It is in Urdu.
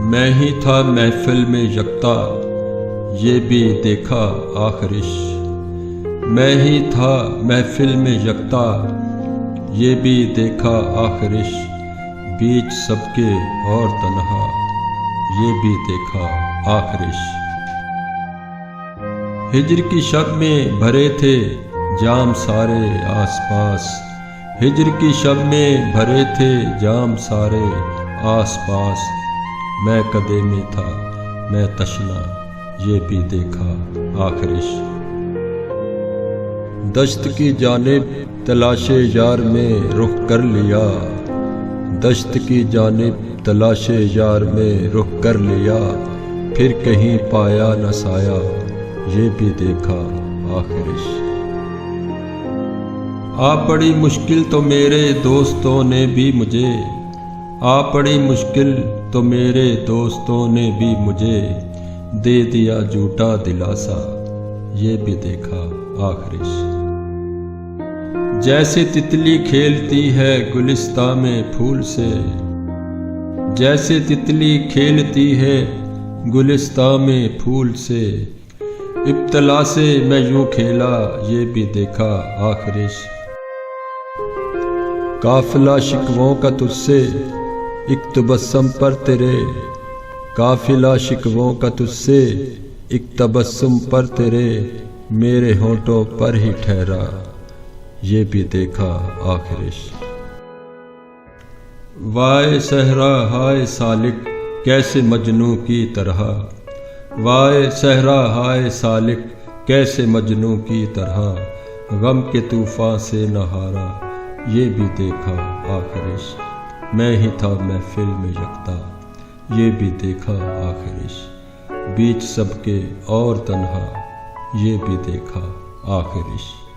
میں ہی تھا محفل میں یکتا، یہ بھی دیکھا آخرش۔ میں ہی تھا محفل میں یکتا، یہ بھی دیکھا آخرش۔ بیچ سب کے اور تنہا، یہ بھی دیکھا آخرش۔ ہجر کی شب میں بھرے تھے جام سارے آس پاس، ہجر کی شب میں بھرے تھے جام سارے آس پاس۔ میں کدے میں تھا میں تشنا، یہ بھی دیکھا آخرش۔ دشت کی جانب تلاش یار میں رخ کر لیا، دشت کی جانب تلاش یار میں رخ کر لیا۔ پھر کہیں پایا نہ سایہ، یہ بھی دیکھا آخرش۔ آ پڑی مشکل تو میرے دوستوں نے بھی مجھے، آ پڑی مشکل تو میرے دوستوں نے بھی مجھے دے دیا جھوٹا دلاسا، یہ بھی دیکھا آخرش۔ جیسے تتلی کھیلتی ہے گلستاں میں پھول سے، جیسے تتلی کھیلتی ہے گلستاں میں پھول سے۔ ابتلا سے میں یوں کھیلا، یہ بھی دیکھا آخرش۔ قافلہ شکووں کا تجھ سے ایک تبسم پر تیرے، قافلہ شکووں کا تجھ سے ایک تبسم پر تیرے، میرے ہونٹوں پر ہی ٹھہرا، یہ بھی دیکھا آخرش۔ وائے صحرا ہائے سالک کیسے مجنوں کی طرح، وائے صحرا ہائے سالک کیسے مجنوں کی طرح، غم کے طوفان سے نہ ہارا، یہ بھی دیکھا آخرش۔ میں ہی تھا محفل میں یکتا، یہ بھی دیکھا آخرش۔ بیچ سب کے اور تنہا، یہ بھی دیکھا آخرش۔